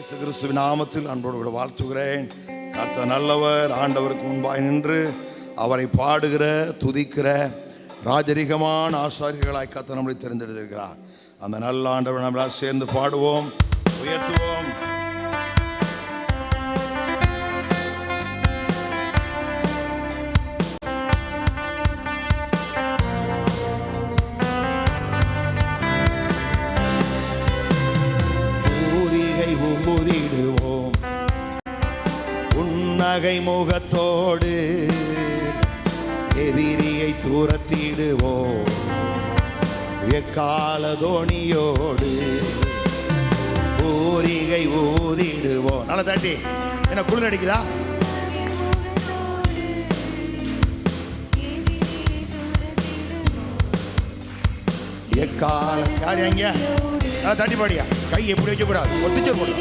இயேசு கிறிஸ்துவின் நாமத்தில் அன்போடு கூட வாழ்த்துகிறேன். கர்த்தர் நல்லவர். ஆண்டவருக்கு முன்பாய் நின்று அவரை பாடுகிற துதிக்கிற ராஜரிகமான ஆசாரியர்களாய் கர்த்தர் நம்மளை தெரிந்தெடுத்திருக்கிறார். அந்த நல்ல ஆண்டவர் நம்மளால் சேர்ந்து பாடுவோம், உயர்த்துவோம். ஊதிடுவோம் புன்னகை முகத்தோடு, எதிரியை துரத்திடுவோம் எக்கால தோணியோடு. பூரிகை ஊதிடுவோம். நல்ல தட்டி. என்ன குளிர் அடிக்குதா? எக்கால யார் எங்க தட்டி பாடியா? கை எப்படி வைக்க கூடாது, ஒத்திச்சு போடும்.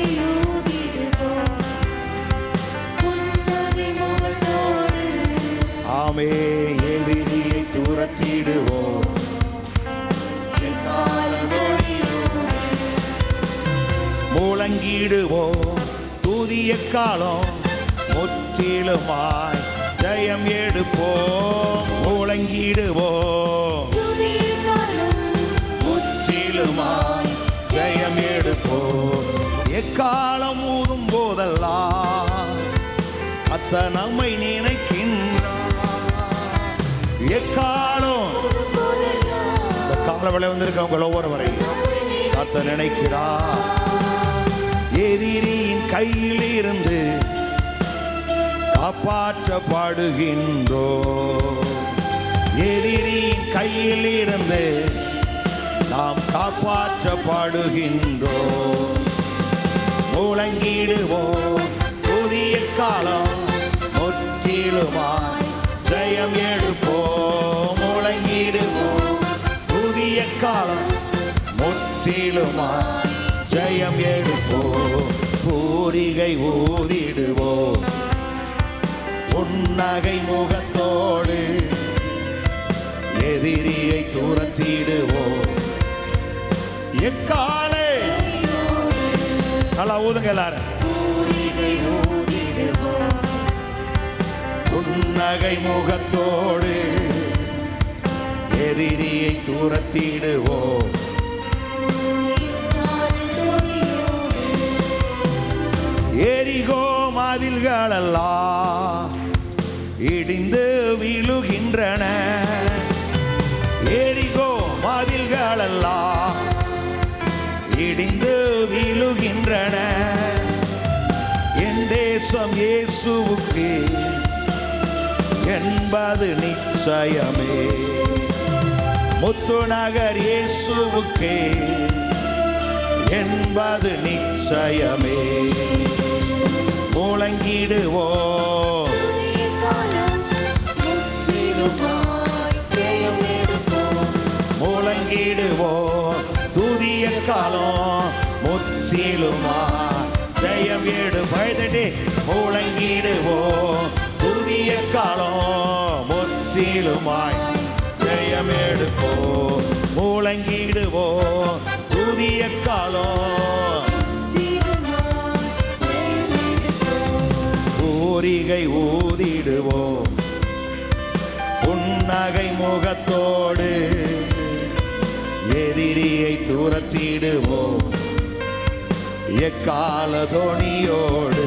ஆமே, எதிரியை துரத்திடுவோம் முழங்கிடுவோம் தூதிய காலம் முற்றிலுமாய் ஜெயம் எடுப்போம். முழங்கிடுவோம் முற்றிலுமாய் ஜெயம் எடுப்போம். எக்காலம் ஊதும் போதெல்லாம் கர்த்தர் நம்மை நினைக்கின்றார். எக்காலம் இந்த காலவளை வந்திருக்கவங்க ஒவ்வொரு வரை கர்த்தர் நினைக்கிறார். எதிரியின் கையில் இருந்து காப்பாற்றப்படுகின்றோம். எதிரியின் கையில் இருந்து நாம் காப்பாற்றப்படுகின்றோம். முழங்கிடுவோம் புதிய காலம் முற்றிலுமாய் ஜெயம் எடுப்போம். முழங்கிடுவோம் புதிய காலம் முற்றிலுமாய் ஜெயம் எடுப்போம். பூரிகை ஊதிடுவோம் புன்னகை முகத்தோடு, எதிரியை துரத்திடுவோம் எக்காலே. நல்லா ஊதுங்க எல்லாரும். புன்னகை முகத்தோடு, எதிரியை துரத்திடுவோம். எரிகோ மதில்களெல்லாம் இடிந்து விழுகின்றன. எரிகோ மதில்களெல்லாம் இடிந்து விழுகின்றன. என் தேசம் இயேசுவுக்கு என்பது நிச்சயமே. முத்துநகர் இயேசுவுக்கு என்பது நிச்சயமே. முழங்கிடுவோம் முழங்கிடுவோம் துதிய காலம் முற்றிலுமாய் ஜெயம் எடு. பயத்தட்டி. முழங்கிடுவோம் புதிய காலம் முற்றிலுமாய் ஜெயம் எடுப்போம். முழங்கிடுவோம் புதிய காலம். பூரிகை ஊதிடுவோம் புன்னகை முகத்தோடு, எதிரியை துரத்திடுவோம் எக்கால தோணியோடு.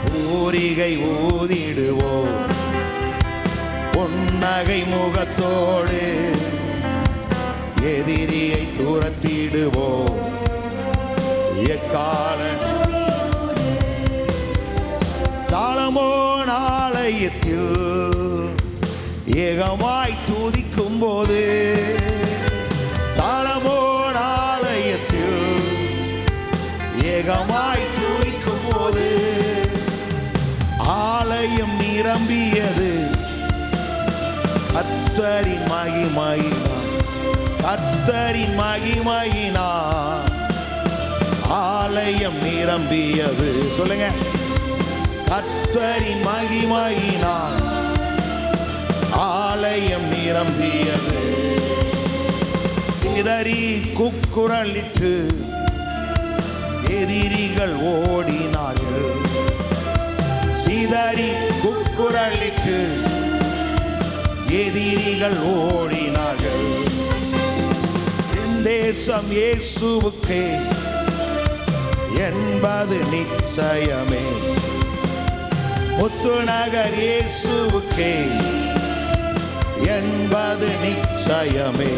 பூரிகை ஊதிடுவோம் புன்னகை முகத்தோடு, எதிரியை துரத்திடுவோம் எக்கால. சாலமோன் ஆலயத்தில் ஏகமாய் துதிக்கும் போது, சாலமோன் ஆலயத்தில் ஏகமாய் துதிக்கும் போது, ஆலயம் நிரம்பியது கர்த்தரின் மகிமையினால். கர்த்தரின் மகிமையினால் ஆலயம் நிரம்பியது. சொல்லுங்க. கர்த்தரின் மகிமையினால் ஆலயம் நிரம்பியது. இடறி குக்குரலிட்டு எதிரிகள் ஓடினார்கள், சிதறி குக்குரலிட்டு எதிரிகள் ஓடினார்கள். என் தேசம் இயேசுவுக்கே என்பது நிச்சயமே, முத்துநகர் இயேசுவுக்கே என்பது நிச்சயமே.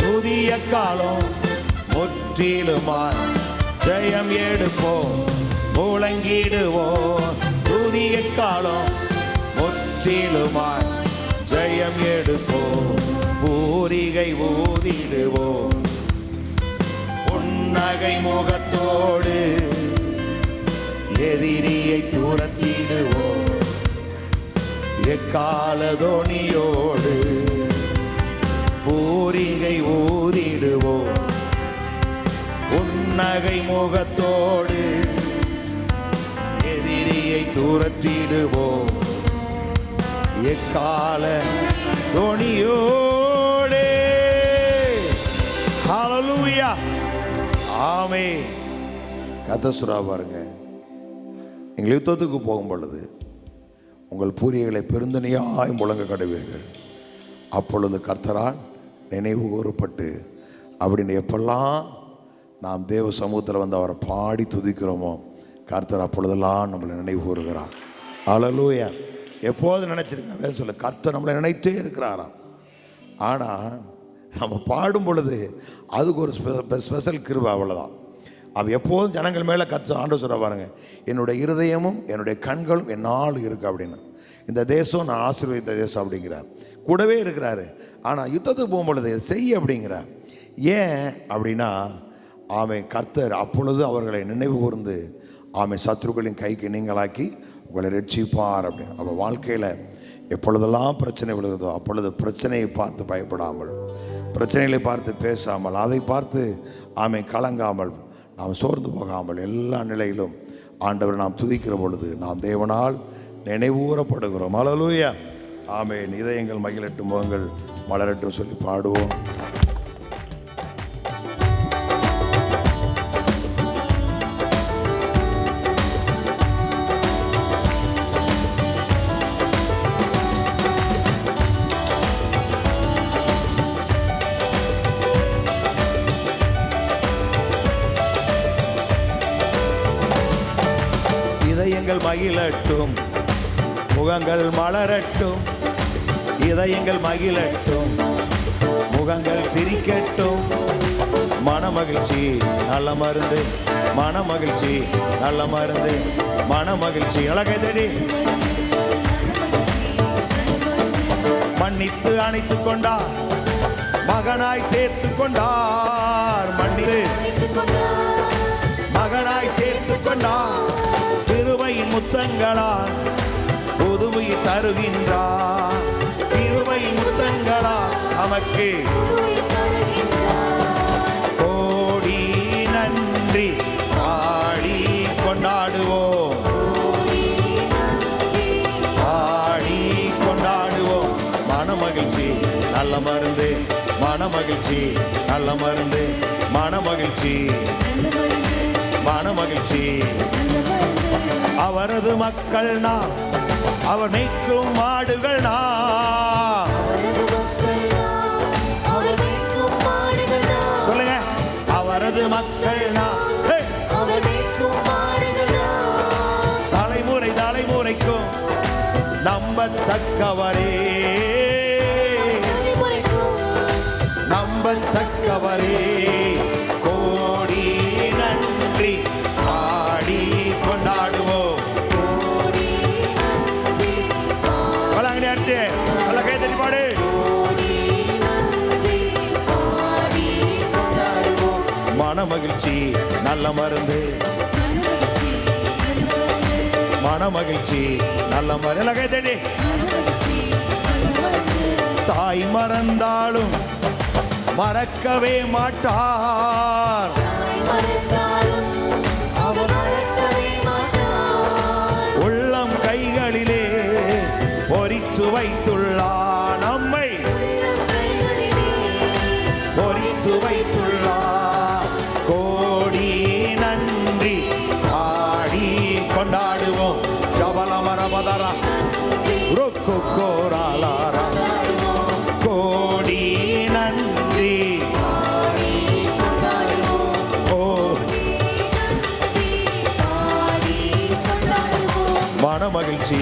புதிய காலம் முற்றிலுமாய் ஜெயம் எடுப்போம், முழங்கிடுவோம். புதிய காலம் முற்றிலுமாய் ஜெயம் எடுப்போம், பூரிகை ஊதிடுவோம். புன்னகை முகத்தோடு எதிரியை துரத்திடுவோம், எக்கால தோணியோடு பூரிகை ஊதிடுவோம். புன்னகை முகத்தோடு எதிரியை துரத்திடுவோம், எக்கால தோணியோடு. ஹல்லேலூயா, ஆமென். கர்த்தர் பாருங்க, எங்கள் யுத்தத்துக்கு போகும் பொழுது உங்கள் பூரிகளை பெருந்தனையாய் முழங்க கடவீர்கள், அப்பொழுது கர்த்தரால் நினைவு கூறப்பட்டு. அப்படின்னு எப்பெல்லாம் நாம் தேவ சமூகத்தில் வந்து அவரை பாடி துதிக்கிறோமோ, கர்த்தர் அப்பொழுதெல்லாம் நம்மளை நினைவு கூறுகிறார். ஹல்லேலூயா. எப்போது நினைச்சிருக்காங்க சொல்ல, கர்த்தர் நம்மளை நினைத்தே இருக்கிறாராம். ஆனால் நம்ம பாடும் பொழுது அதுக்கு ஒரு ஸ்பெஷல் கிருபை, அவ்வளோதான். அவள் எப்போதும் ஜனங்கள் மேலே ஆண்டவர் சொல்ல பாருங்க, என்னுடைய இருதயமும் என்னுடைய கண்களும் என்னால் இருக்கு அப்படின்னு. இந்த தேசம் நான் ஆசீர்வதித்த தேசம் அப்படிங்கிறார், கூடவே இருக்கிறாரு. ஆனால் யுத்தத்துக்கு போகும்பொழுது செய்ய அப்படிங்கிறார். ஏன் அப்படின்னா, ஆமென், கர்த்தர் அப்பொழுது அவர்களை நினைவு கூர்ந்து ஆமென் சத்துருக்களின் கைக்கு நீங்களாக்கி உங்களை ரட்சிப்பார் அப்படின்னு. அவள் வாழ்க்கையில் எப்பொழுதெல்லாம் பிரச்சனை விழுகுதோ அப்பொழுது பிரச்சனையை பார்த்து பயப்படாமல், பிரச்சனைகளை பார்த்து பேசாமல், அதை பார்த்து ஆமென் கலங்காமல், நாம் சோர்ந்து போகாமல், எல்லா நிலையிலும் ஆண்டவரை நாம் துதிக்கிற பொழுது நாம் தேவனால் நினைவூறப்படுகிறோம். ஹல்லேலூயா, ஆமென். இதயங்கள் மகிழட்டும், முகங்கள் மலரட்டும் சொல்லி பாடுவோம். இதயங்கள் மகிழட்டும், முகங்கள் மலரட்டும். இதயங்கள் மகிழட்டும், முகங்கள் சிரிக்கட்டும். மனமகிழ்ச்சி நல்ல மருந்து, மனமகிழ்ச்சி நல்ல மருந்து, மனமகிழ்ச்சி. அழகை தேடி மன்னித்து அணைத்து கொண்டார், மகனாய் சேர்த்து கொண்டார். மன்னித்து மகனாய் சேர்த்து கொண்டார், கிருபையின் முத்தங்களால் புதுமையை தருகின்றார். கிருபையின் முத்தங்களால் நமக்கு கோடி நன்றி பாடி கொண்டாடுவோம், பாடி கொண்டாடுவோம். மனமகிழ்ச்சி நல்ல மருந்து, மனமகிழ்ச்சி நல்ல மருந்து, மனமகிழ்ச்சி மனமகிழ்ச்சி. அவரது மக்கள் நாம், அவர் மேய்க்கும் மாடுகள் நாம். சொல்லுங்க, அவரது மக்கள் நாம். தலைமுறை தலைமுறைக்கும் நம்பத்தக்கவரே, நம்பத்தக்கவரே. கோடி நன்றி பாடி கொண்டாடுவோம். மனமகிழ்ச்சி நல்ல மருந்து, மனமகிழ்ச்சி நல்ல மருந்து. தாய் மறந்தாலும் மறக்கவே மாட்டார், உள்ளம் கைகளிலே பொறித்து வைத்துள்ளார், நம்மை பொறித்து வைத்துள்ளார். ரபதரா ருக்கு கோராலாரா கோடி நன்றி மன மகிழ்ச்சி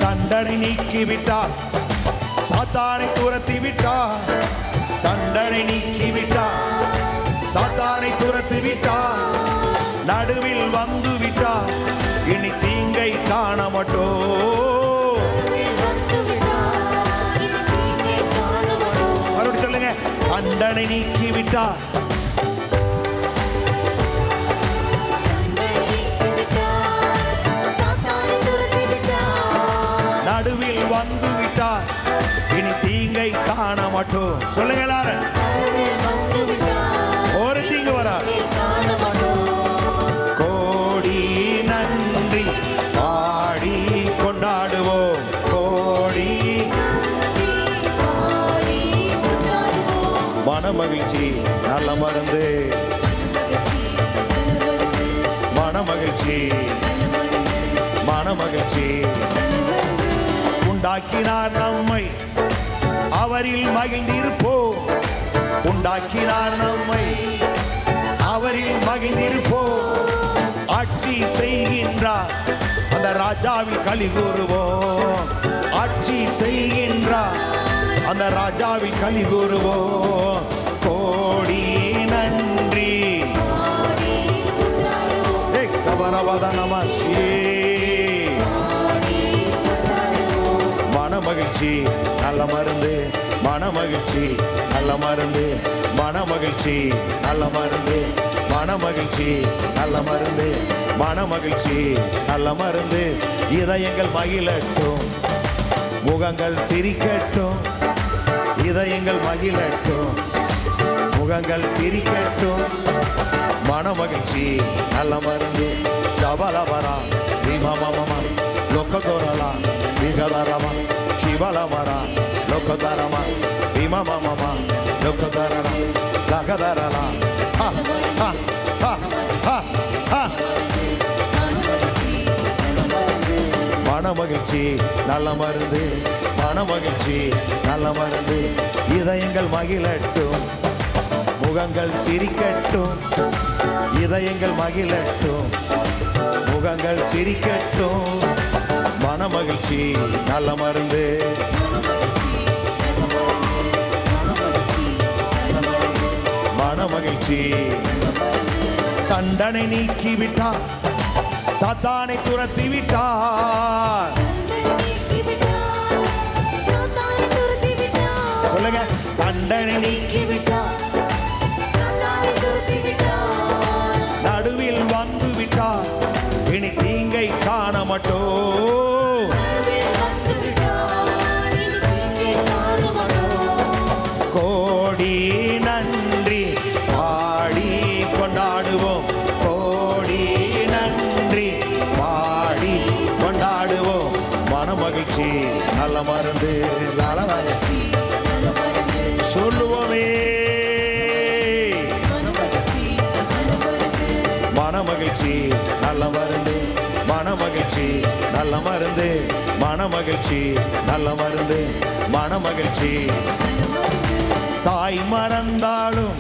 தண்டனை நீக்கிவிட்டார் சாத்தானை துரத்தி விட்டார் தண்டனை நீக்கிவிட்டார் சாத்தானை துரத்தி விட்டார் நடுவில் வந்து விட்டார் இனி தீங்கை காண மாட்டோம் சொல்லுங்க தண்டனை நீக்கிவிட்டார் நடுவில் வந்து விட்டார் இனி தீங்கை காண மாட்டோம் சொல்லுங்க எல்லாரும் ஒரு தீங்கு வரா கோடி நன்றி பாடி கொண்டாடுவோம் கோடி மன மகிழ்ச்சி நல்ல மருந்து மன மகிழ்ச்சி மன மகிழ்ச்சி உண்டாக்கினார் நம்மை அவரில் மகிழ்ந்திருப்போம் உண்டாக்கினார் நம்மை அவரில் மகிழ்ந்திருப்போம் ஆட்சி செய்கின்றார் அந்த ராஜாவில் களி கூறுவோம் ஆட்சி செய்கின்றார் அந்த ராஜாவில் களி கூறுவோம் கோடி நன்றி கபரவத நமஸ்தே மன மகிழ்ச்சி நல்ல மருந்து மன மகிழ்ச்சி நல்ல மருந்து மன மகிழ்ச்சி நல்ல மருந்து மன மகிழ்ச்சி நல்ல மருந்து மன மகிழ்ச்சி நல்ல மருந்து இதயங்கள் மகிழட்டும் முகங்கள் சிரிக்கட்டும் இதயங்கள் மகிழட்டும் முகங்கள் சிரிக்கட்டும் மன மகிழ்ச்சி நல்ல மருந்து சபலமரா விமமம லோகதோரலா விகதரமா சிவலமரா லோகதரமா விமமம லோகதரலா லகதரலா ஹா ஹா ஹா ஹா ஹா மன மகிழ்ச்சி நல்ல மருந்து மன மகிழ்ச்சி நல்ல மருந்து இதயங்கள் மகிழட்டும் முகங்கள் சிரிக்கட்டும் இதயங்கள் மகிழட்டும் முகங்கள் சிரிக்கட்டும் மன மகிழ்ச்சி நல்ல மருந்து மன மகிழ்ச்சி தண்டனை நீக்கிவிட்டார் சாத்தானை துரத்தி விட்டார் சொல்லுங்க தண்டனை நீக்கிவிட்டார் நடுவில் வந்து விட்டார் இனி தீங்கை காண மாட்டோம் கோடி நன்றி பாடி கொண்டாடுவோம் கோடி நன்றி பாடி கொண்டாடுவோம் மன மகிழ்ச்சி நல்ல மருந்து நல்ல மகிழ்ச்சி சொல்லுவோமே மன மகிழ்ச்சி நல்ல மருந்து மன மகிழ்ச்சி நல்ல மருந்து மன மகிழ்ச்சி நல்ல மருந்து மன மகிழ்ச்சி தாய் மறந்தாலும்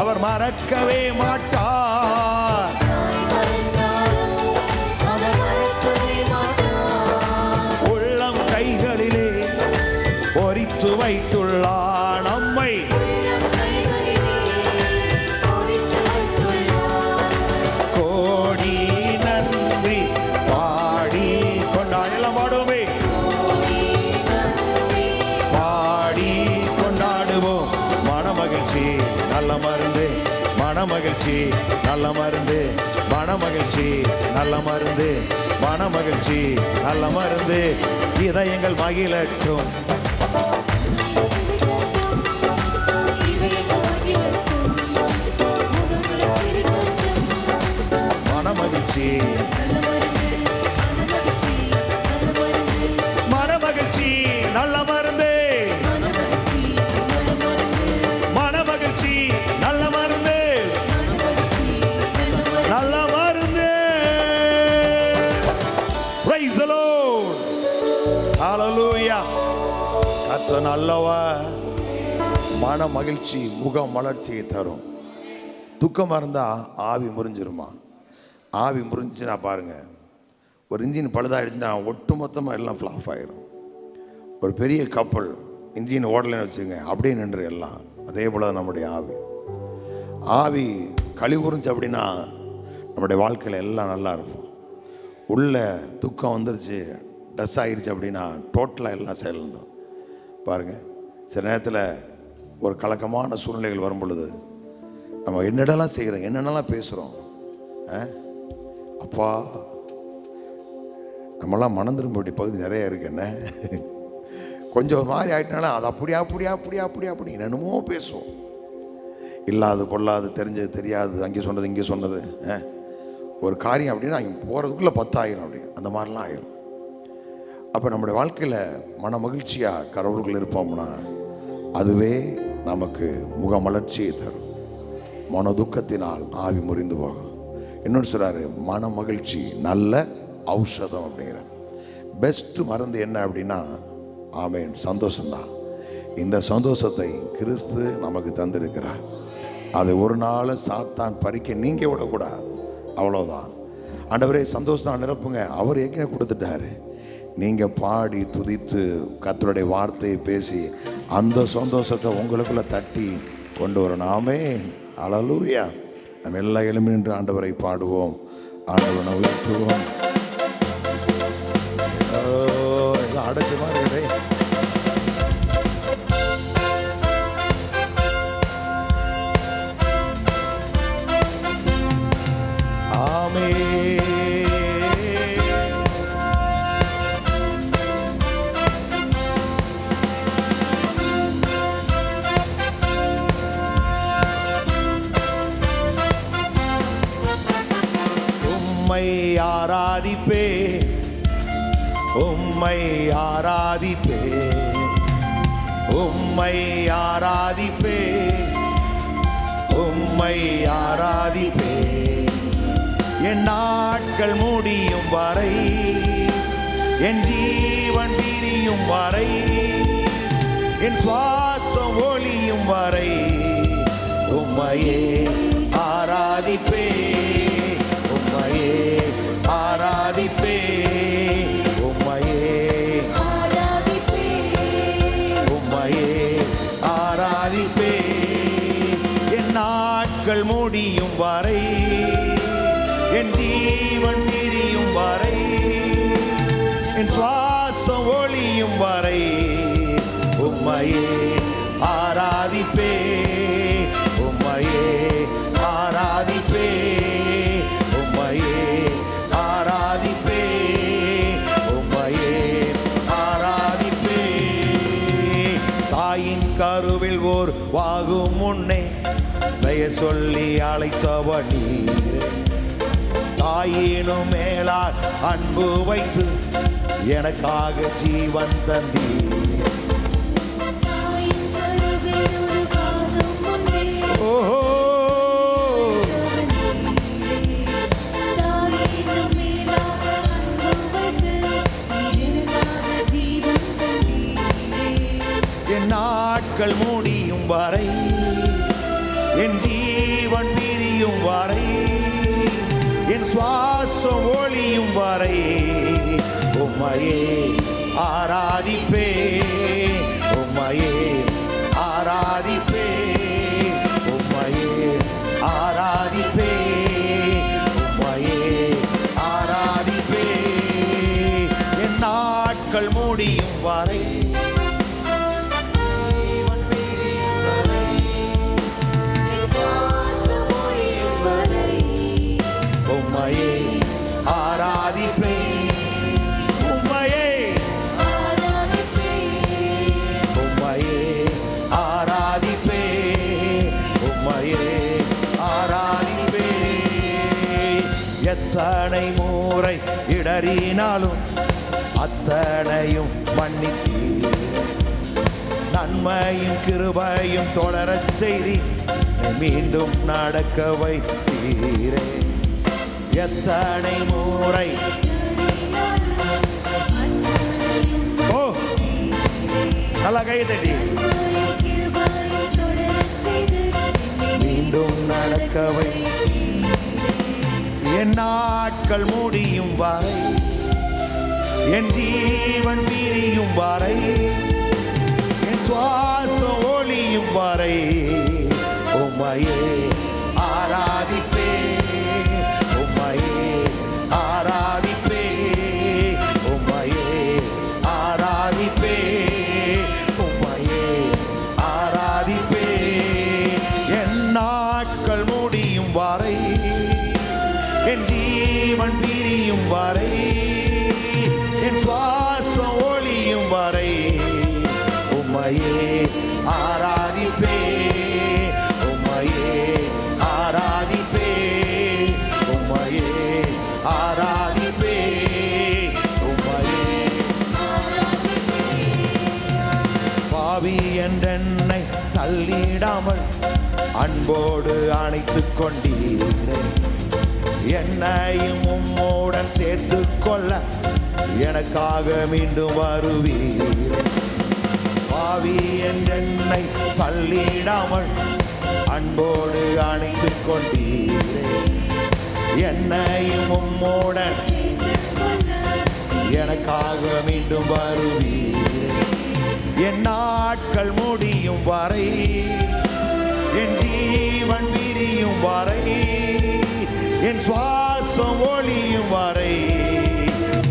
அவர் மறக்கவே மாட்டார் உள்ளம் கைகளிலே பொறித்து வைத்துள்ளார் நம்மை கோடி நன்றி பாடி கொண்டாட எல்லாம் பாடுவோமே பாடி கொண்டாடுவோம் மன மகிழ்ச்சி நல்ல மருந்து மன மகிழ்ச்சி நல்ல மருந்து மன மகிழ்ச்சி நல்ல மருந்து மன மகிழ்ச்சி நல்ல மருந்து இதயங்கள் மகிழட்டும் மன மகிழ்ச்சி மன மகிழ்ச்சி நல்ல மருந்து மன கர்த்தர் நல்லவர். மன மகிழ்ச்சி முக மலர்ச்சியை தரும். துக்கமாக இருந்தால் ஆவி முறிஞ்சிருமா? ஆவி முறிஞ்சுன்னா பாருங்க, ஒரு இன்ஜின் பழுதாகிடுச்சுன்னா ஒட்டு மொத்தமாக எல்லாம் ஃப்ளாப் ஆகிடும். ஒரு பெரிய கப்பல் இன்ஜின் ஓடலைன்னு வச்சுங்க, அப்படியே நின்று எல்லாம். அதே போல் நம்முடைய ஆவி ஆவி கழிவுறிஞ்சு அப்படின்னா நம்முடைய வாழ்க்கையில் எல்லாம் நல்லா இருக்கும். உள்ள துக்கம் வந்துருச்சு, டஸ் ஆகிருச்சு அப்படின்னா டோட்டலாக எல்லாம் செயல்படும். பாருங்கள், சில நேரத்தில் ஒரு கலக்கமான சூழ்நிலைகள் வரும் பொழுது நம்ம என்னென்னலாம் செய்கிறோம், என்னென்னலாம் பேசுகிறோம். அப்பா, நம்மளாம் மனம் திரும்ப வேண்டிய பகுதி நிறைய இருக்கு. என்ன கொஞ்சம் ஒரு மாதிரி ஆகிட்டனால அது அப்படி என்னென்னமோ பேசுவோம். இல்லாது பொல்லாது, தெரிஞ்சது தெரியாது, அங்கே சொன்னது இங்கே சொன்னது. ஒரு காரியம் அப்படின்னா அங்கே போகிறதுக்குள்ளே 10 ஆயிரம் அப்படி அந்த மாதிரிலாம் ஆயிரும். அப்போ நம்முடைய வாழ்க்கையில் மன மகிழ்ச்சியாக கடவுளுக்குள்ள இருப்போம்னா அதுவே நமக்கு முக மலர்ச்சியை தரும். மன துக்கத்தினால் ஆவி முறிந்து போகும். இன்னொன்று சொல்கிறாரு, மன மகிழ்ச்சி நல்ல ஔஷதம் அப்படிங்கிற. பெஸ்ட்டு மருந்து என்ன அப்படின்னா, ஆமேன், சந்தோஷம்தான். இந்த சந்தோஷத்தை கிறிஸ்து நமக்கு தந்திருக்கிறார். அது ஒரு நாள் சாத்தான் பறிக்க நீங்கள் விடக்கூடாது. அவ்வளோதான். ஆண்டவரே சந்தோஷம் நிரப்புங்க, அவர் ஏற்கனவே கொடுத்துட்டாரு. நீங்கள் பாடி துதித்து கர்த்தருடைய வார்த்தையை பேசி அந்த சந்தோஷத்தை உங்களுக்குள்ளே தட்டி கொண்டு வரணும். ஆமென், அல்லேலூயா. நம்ம எல்லா எழும்பி நின்று ஆண்டவரை பாடுவோம், ஆண்டவனை உயர்த்துவோம். எல்லாம் அடைச்ச மாதிரி ஆராதிப்பே, உம்மை ஆராதிப்பே, உம்மை ஆராதிப்பே, உம்மை ஆராதிப்பே. என் நாட்கள் முடியும் வரை, என் ஜீவன் பிரியும் வரை, என் சுவாசம் ஒளியும் வரை உம்மையே ஆராதிப்பே, உம்மையே ஆராதிப்பே, உம்மையே ஆராதிப்பே, உம்மையே ஆராதிப்பே. என் நாட்கள் முடியும் வரை, என் ஜீவன் பிரியும் வரை, என் சுவாசம் ஒளியும் வரை உம்மையே ஆராதிப்பே, உம்மையே ஆராதிப்பே, உம்மையே ஆராதிப்பே, உம்மையே ஆராதிப்பே. தாயின் கருவில் ஓர் வாகும் முன்னே பெயர் சொல்லி அழைத்தவர் நீரே. தாயினும் மேலால் அன்பு வைத்து எனக்காக ஜீவன் தந்தீர். ஓஹோ, என் நாட்கள் முடியும் வரை, என் ஜீவன் பிரியும் வரை, என் சுவாசம் ஒளியும் வரை உம்மையே ஆராதிப்பே, உம்மையே ஆராதிப்பே, உம்மையே ஆராதிப்பே, உம்மையே ஆராதிப்பே. என் நாட்கள் முடியும் வரை, உம்மையே ஆராதிப்பே, உம்மையே ஆராதிப்பே, உம்மையே ஆராதிப்பே, உம்மையே ஆராதிப்பே. எத்தனை முறை இடறினாலும் அத்தனையும் மன்னித்தீர். நன்மையும் கிருபையும் தொடரச் செய்தி மீண்டும் நடக்க வைத்தீரே. எத்தனை முறை நல்லா கை தட்டி மீண்டும் நடக்கவை என் நாட்கள் முடியும் வரை என் ஜீவன் பிரியும் வரை என் சுவாசம் ஒளியும் வரை உம்மையே ஆராதிப்பே உம்மையே ஆராதிப்பே உம்மையே ஆராதிப்பே உம்மையே ஆராதிப்பே என் நாட்கள் முடியும் வரை என் ஜீவன் பிரியும் வரை என் சுவாசம் ஒளியும் வரை உம்மையே ஆராதிப்பே உம்மையே ஆராதிப்பே உம்மையே ஆராதிப்பே உம்மையே பாவி என்றென்னை தள்ளிடாமல் அன்போடு அணைத்துக் கொண்டீரே என்னையும் உம்மோடன் சேர்த்து கொள்ள எனக்காக மீண்டும் வருவீர் பாவி என்னை தள்ளிடாமல் அன்போடு அணைத்துக் கொண்டீரே என்னையும் உம்மோடன் எனக்காக மீண்டும் வருவீர் என் நாட்கள் முடியும் வரை என் ஜீவன் விரியும் வரை என் சுவாசம் ஒளியும் வரை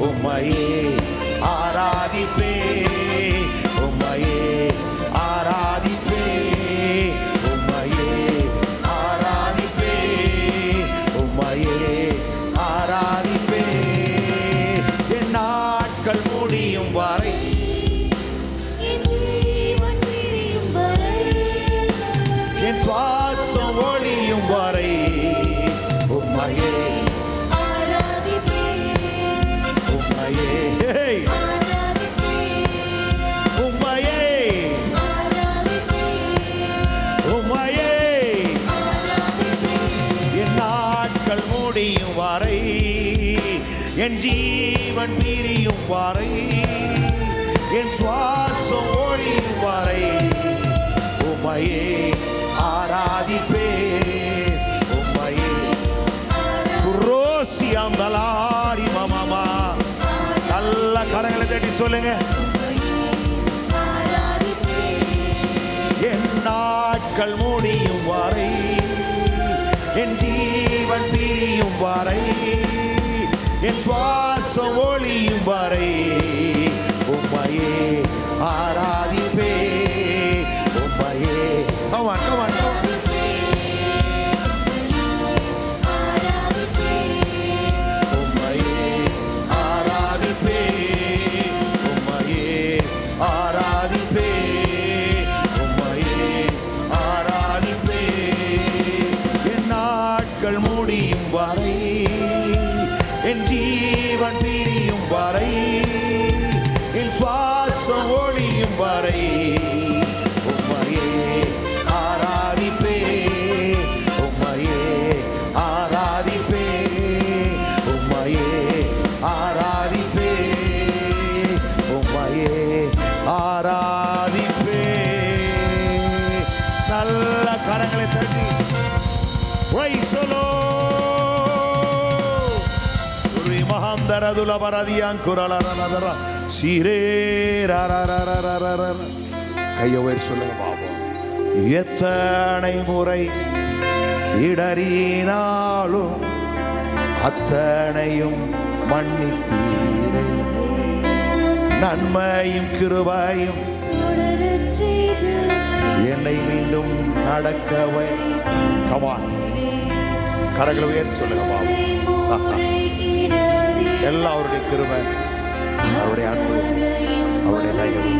உம்மையே ஆராதிப்பே உம்மையே ஆராதிப்பே உம்மையே ஆராதிப்பே உம்மையே ஆராதிப்பே என் நாட்கள் முடியும் வரை என் சுவாசம் ஒளியும் வரை உம்மையே ஆராதிப்பே உம்மையே உம்மையே உம்மையே என் நாட்கள் முடியும் வரை என் ஜீவன் பிரியும் வரை என் சுவாசம் ஒளியும் வரை உம்மையே ஆராதிப்பே உம்மையே ரோசியாம்பலாரி மாமா நல்ல கரங்களை தட்டி சொல்லுங்க என் நாட்கள் முடியும் வரை என் ஜீவன் பிரியும் வரை என் சுவாசம் ஒளியும் வரை உம்மையே ஆராதிப்பே உம்மையே come on உம்மையே ஆராதிப்பே உம்மையே ஆராதிப்பே உம்மையே ஆராதிப்பே என் நாட்கள் முடியும் வரை என் ஜீவன் பிரியும் வரை என் சுவாசம் ஒளியும் வரை உம்மையே ஆராதிப்பே உம்மையே ஆராதிப்பே உம்மையே ஆராதிப்பே உம்மையே ஆராதிப்பே நல்ல கரங்களை தட்டி praise the Lord மகாந்தரதுல பரதியாங்குரலரலரல சீரே ரரரரரரர கையை உயர்த்தி சொல்லுங்க பாப்போம் எத்தனை முறை இடறினாலும் அத்தனையும் மன்னித்தீரே நன்மையும் கிருபையும் என்னை மீண்டும் நடக்கவை கமான் கரங்களை உயர்த்தி சொல்லுங்க பாப்போம் எல்லாம் அவருடைய கிருபை அவருடைய அன்பு அவருடைய தயவு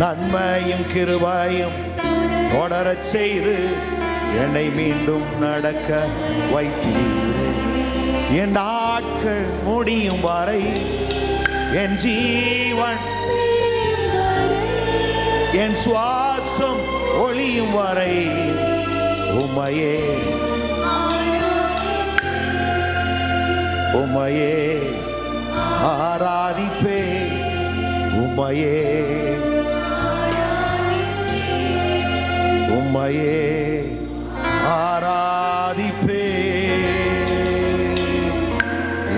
நன்மையும் கிருபையும் தொடரச் செய்து என்னை மீண்டும் நடக்க வைத்தீரே என் நாட்கள் முடியும் வரை என் ஜீவன் என் சுவாசம் ஒளியும் வரை உம்மையே உம்மையே ஆராதிப்பே உம்மையே உம்மையே ஆராதிப்பே.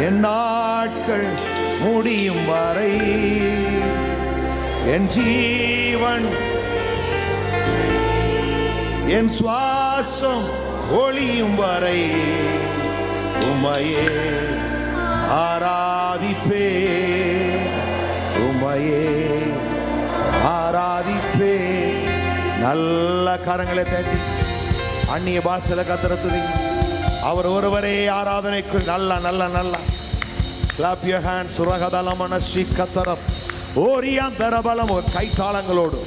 என் நாட்கள் முடியும் வரை, என் ஜீவன் என் சுவாசம் ஒளியும் வரை உம்மையே ஆராதிப்பே, உம்மையே ஆராதிப்பே. நல்ல கரங்களை தட்டி அந்நிய பாஷையில கத்தரத்துதி. அவர் ஒருவரே ஆராதனைக்கு. நல்ல நல்ல நல்ல clap your hands. சுரகதலமன ஸ்ரீகத்தரம் ஓரியாந்தரபலம். கைத்தாளங்களோடு,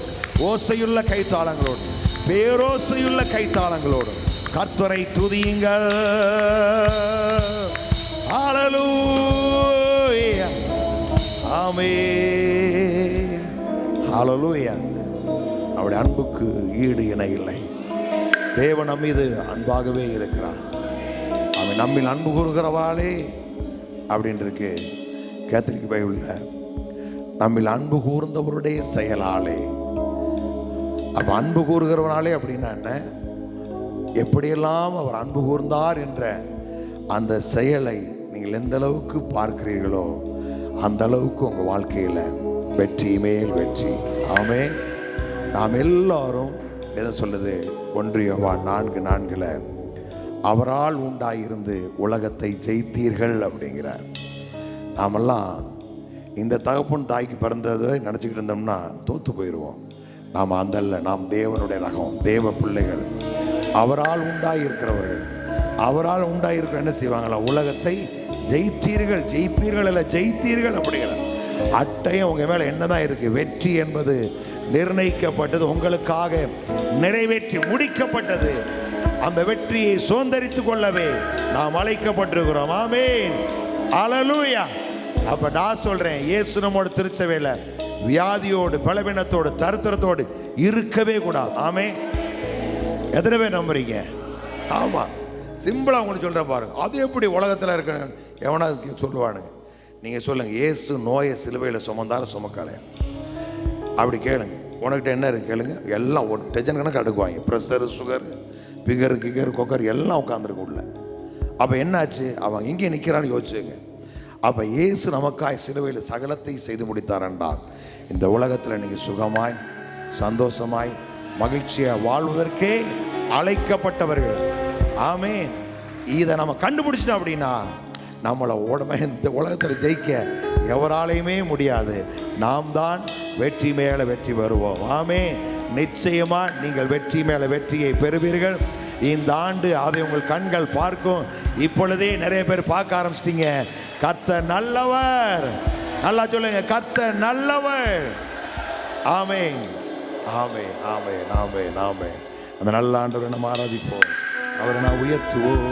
ஓசையுள்ள கைத்தாளங்களோடு, பேரோசையுள்ள கைத்தாளங்களோடு கர்த்தரை துதியுங்கள். ஹல்லேலூயா, ஆமென், ஹல்லேலூயா. அவருடைய அன்புக்கு ஈடு இணை இல்லை. தேவன் நம் மீது அன்பாகவே இருக்கிறார். அவன் நம்மில் அன்பு கூறுகிறவாளே அப்படின்னு இருக்கு கேத்தலிக் பைபிளில். நம்மில் அன்பு கூர்ந்தவருடைய செயலாலே. அப்போ அன்பு கூறுகிறவனாலே அப்படின்னா என்ன? எப்படியெல்லாம் அவர் அன்பு கூர்ந்தார் என்ற அந்த செயலை நீங்கள் எந்த அளவுக்கு பார்க்கிறீர்களோ அந்த அளவுக்கு உங்கள் வாழ்க்கையில் வெற்றி மேல் வெற்றி. ஆமென். நாம் எல்லாரும் எதை சொல்லுது? 1 யோவான் 4:4 அவரால் உண்டாயிருந்து உலகத்தை ஜெயித்தீர்கள் அப்படிங்கிறார். நாமெல்லாம் இந்த தகப்பன் தாய்க்கு பிறந்ததை நினச்சிக்கிட்டு இருந்தோம்னா தோற்று போயிடுவோம். நாம் அந்தல்ல, நாம் தேவனுடைய ரகம், தேவ பிள்ளைகள், அவரால் உண்டாயிருக்கிறவர்கள். அவரால் உண்டாயிருக்கிற என்ன செய்வாங்களா? உலகத்தை ஜெயித்தீர்கள், ஜெயிப்பீர்கள் இல்லை, ஜெயித்தீர்கள் அப்படிங்கிற அட்டையும் உங்கள் மேலே என்னதான் இருக்குது? வெற்றி என்பது நிர்ணயிக்கப்பட்டது, உங்களுக்காக நிறைவேற்றி முடிக்கப்பட்டது. அந்த வெற்றியை சுதந்தரித்து கொள்ளவே நாம் அழைக்கப்பட்டிருக்கிறோம். ஆமென், ஹல்லேலூயா. அப்போ நான் சொல்கிறேன், இயேசு நம்மோட திருச்சபையில் வியாதியோடு, பலவீனத்தோடு, தரித்திரத்தோடு இருக்கவே கூடாது. ஆமென். எத்தனை பேர் நம்புறீங்க? ஆமாம், சிம்பிளாக உங்களுக்கு சொல்கிறேன் பாருங்க. அது எப்படி உலகத்தில் இருக்க எவனா சொல்லுவானுங்க? நீங்கள் சொல்லுங்கள், இயேசு நோயை சிலுவையில் சுமந்தாலும் சுமக்காலையா? அப்படி கேளுங்க. உனக்கிட்ட என்ன இருக்கு கேளுங்க. எல்லாம் ஒரு டஜன் கணக்கு அடுக்குவாங்க. ப்ரெஷரு, சுகர், பிகர், கிகர், கொக்கர் எல்லாம் உட்காந்துருக்கு உள்ள. அப்போ என்னாச்சு? அவன் இங்கே நிற்கிறான்னு யோசிச்சுங்க. அப்போ இயேசு நமக்காய் சிலுவையில் சகலத்தை செய்து முடித்தார் என்றால் இந்த உலகத்தில் நீங்கள் சுகமாய், சந்தோஷமாய், மகிழ்ச்சியாக வாழ்வதற்கே அழைக்கப்பட்டவர்கள். ஆமென். இதை நம்ம கண்டுபிடிச்சிட்டோம் அப்படின்னா நம்மளை இந்த உலகத்தில் ஜெயிக்க எவராலையுமே முடியாது. நாம் தான் வெற்றி மேலே வெற்றி வருவோம். ஆமென். நிச்சயமா நீங்கள் வெற்றி மேலே வெற்றியை பெறுவீர்கள். இந்த ஆண்டு அதை உங்கள் கண்கள் பார்க்கும். இப்பொழுதே நிறைய பேர் பார்க்க ஆரம்பிச்சிட்டீங்க. கர்த்தர் நல்லவர். நல்லா சொல்லுங்க, கர்த்தர் நல்லவர். ஆமென், ஆமென், ஆமென், ஆமென், ஆமென். அந்த நல்ல ஆண்டவரை நம்ம ஆராதிப்போம், அவரை நான் உயர்த்துவோம்.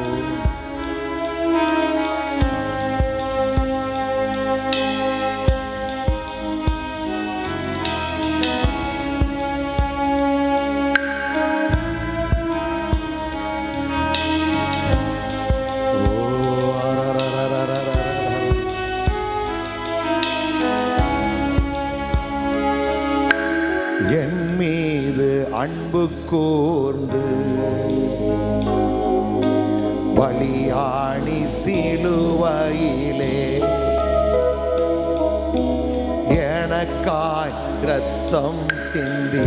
என் மீது அன்பு கூர்ந்து பலியாணி சிலுவையிலே எனக்காய் இரத்தம் சிந்தி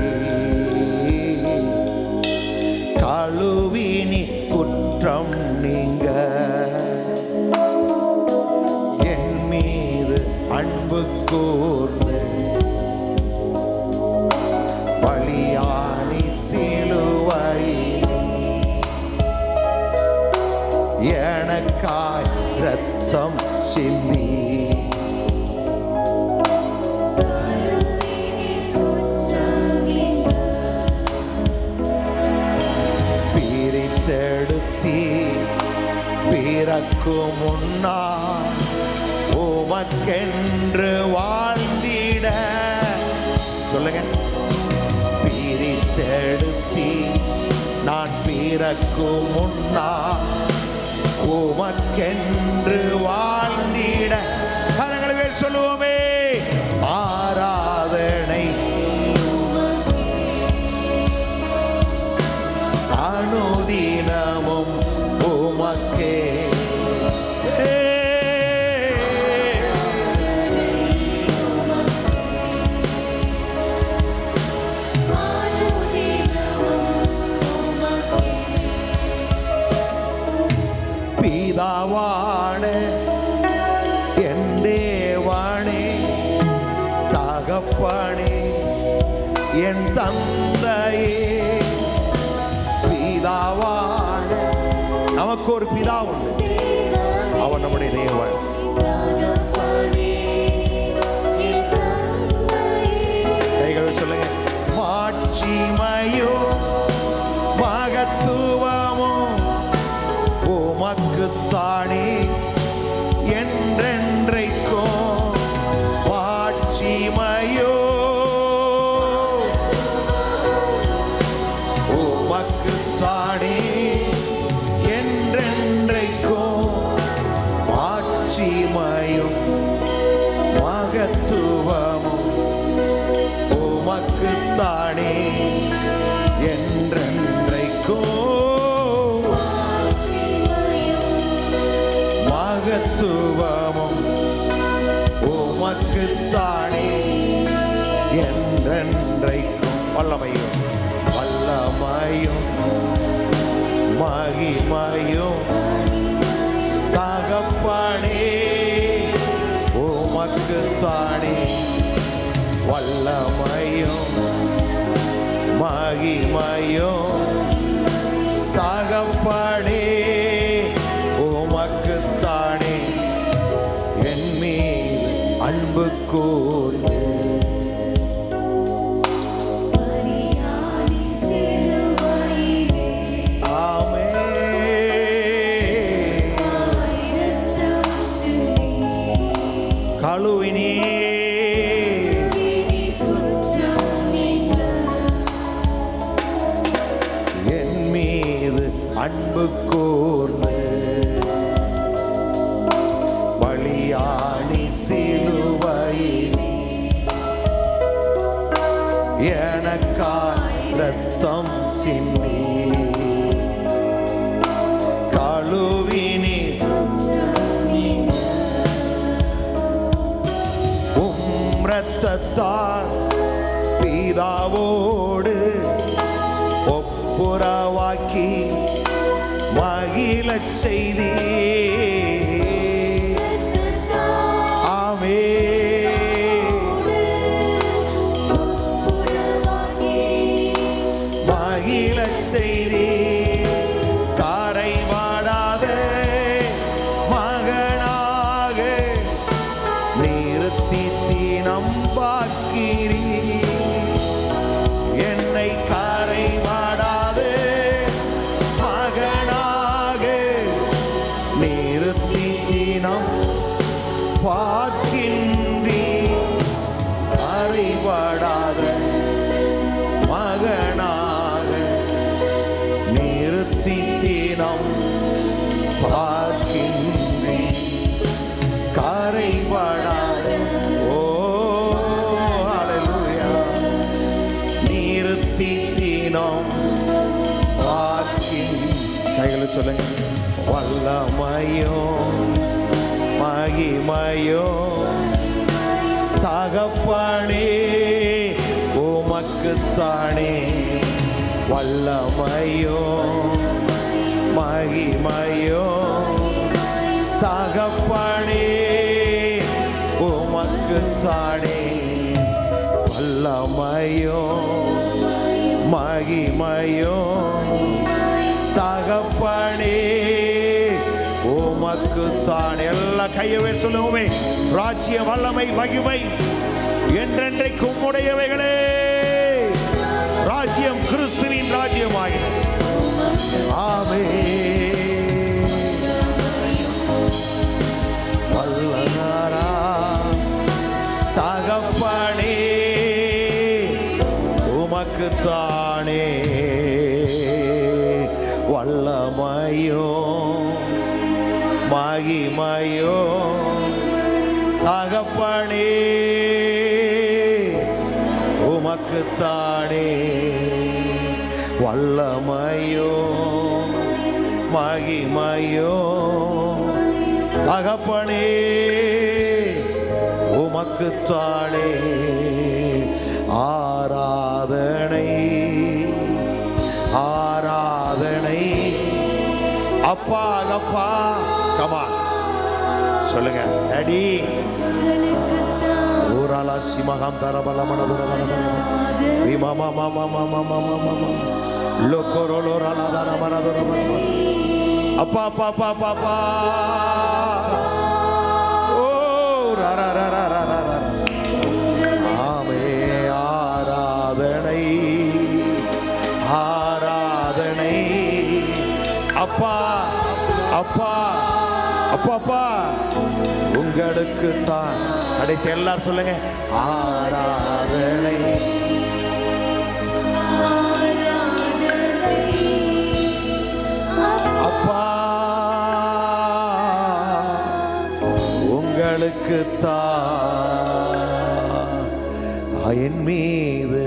கழுவினி குற்றம் நீங்க. என் மீது அன்பு கூர்ந்து பலியாணி சிலுவையிலே எனக்காய் இரத்தம் சிந்தி பிரித்தெடுத்தி பிறக்கும் முன்னால் உமக்கென்று வாழ்ந்திட. சொல்லுங்க. பிரித்தெடுத்தி நான் பிறக்கும் முன்னால் உமக்கென்று வாழ்ந்திட. கரங்களை சொல்லுவோமே. ஆராதனை அனுதினமும் உமக்கே. பிதாவான என் தேவனே, தகப்பனே என் தந்தையே. பிதாவான, நமக்கு ஒரு பிதா உண்டு, அவன் நம்முடைய தேவன். கைகள் சொல்லுங்க. மாட்சிமையோ மகத்துவமோ உமக்குத்தானே என்றென்றைக்கும். மாட்சிமையோ உமக்குத்தானே என்றென்றைக்கும். மாட்சிமையும் மகத்துவமும் உமக்குத்தானே என்றென்றைக்கும். மகத்துவமும் உமக்குத்தானே என்றென்றைக்கும். வல்லமையும் வல்லமையும் மகிமையும் தகப்பனே உமக்குத்தானே. வல்லமையும் மகிமையும் தகப்பனே உமக்குத்தானே. என் மீது அன்பு கூர்ந்து கழுவினே. என் மீது அன்பு கூர்ந்து பலியானி சிலுவையில் எனக்காய் இரத்தம் சிந்தி கழுவினே. இரத்தத்தால் பிதாவோடு ஒப்புரவாக்கி மகிழச் செய்தி. ஆமே மகிழச் செய்தி. காரை வாடாத மகனாக நிறுத்தி நம்பாக்கிறீ. என்னை காரை வாடாது மகனாக நிறுத்தி நம் பார்க்கின்றீ. காரை வாடாத மகனாக நிறுத்தி நம் பார்க்கின்றீ. காரை வாடாத கைகளை சொல்லுங்க. வல்லமையோ மகிமையோ தகப்பனே உமக்குத்தானே. வல்லமையோ மகிமையோ தகப்பனே உமக்குத்தானே. வல்லமையோ மகிமையோ தகப்பனே உமக்குத்தான். எல்லா கையவே சொல்லுவோமே. ராஜ்ய வல்லமை மகிமை என்றென்றைக்கும் உடையவைகளே. ராஜ்யம் கிறிஸ்துவின் ராஜ்யமாய். ஆமென். வல்லனாரா தகப்பனே உமக்குத்தானே. வல்லமையோ மகிமையோ தகப்பனே உமக்குத்தானே. வல்லமையோ மகிமையோ தகப்பனே உமக்குத்தானே ஆராதனை ஆராதனை. அப்பா அப்பா கமா சொல்லுங்க டாடி. ஊராலா சிமகம் தரபலமன அப்பா அப்பா அப்பா அப்பா அப்பா. ஓ ஆமே ஆராதனை ஆராதனை. அப்பா அப்பா அப்பா அப்பா உங்களுக்கு தான். கடைசி எல்லாரும் சொல்லுங்க ஆராதனை. அப்பா உங்களுக்கு தான். என் மீது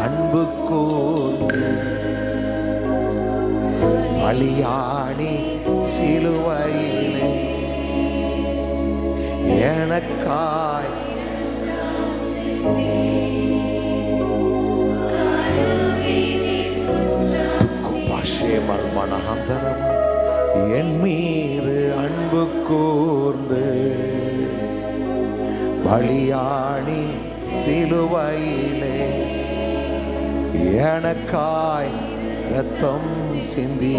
அன்பு கூர்ந்து பலியாணி சிலுவையிலே எனக்காய் என் மீது அன்பு கூர்ந்து பலியாணி சிலுவையிலே எனக்காய் ரத்தம் சிந்தி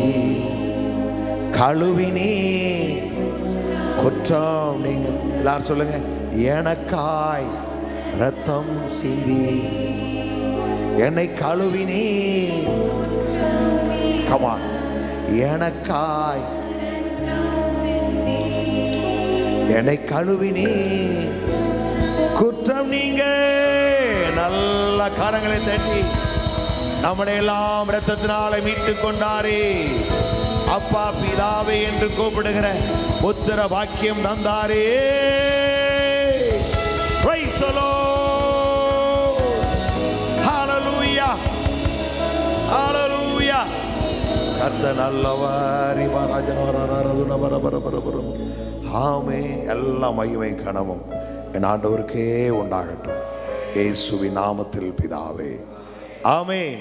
கழுவினே குற்றம். நீங்க எல்லாரும் சொல்லுங்க எனக்காய் ரத்தம் சிந்தி என்னை கழுவினே. கமா எனக்காய் என்னை கழுவினே குற்றம் நீங்க. நல்ல கரங்களை தட்டி நம்மளை எல்லாம் இரத்தத்தினால மீட்டு கொண்டாரே. அப்பா பிதாவே என்று கூப்பிடுகிற உத்தர வாக்கியம் தந்தாரே. Praise the Lord. Hallelujah. Hallelujah. கர்த்தர் நல்லவர். ஆமே. எல்லா மகிமை கனமும் என் ஆண்டவருக்கே உண்டாகட்டும். இயேசுவின் நாமத்தில் பிதாவே. ஆமென்.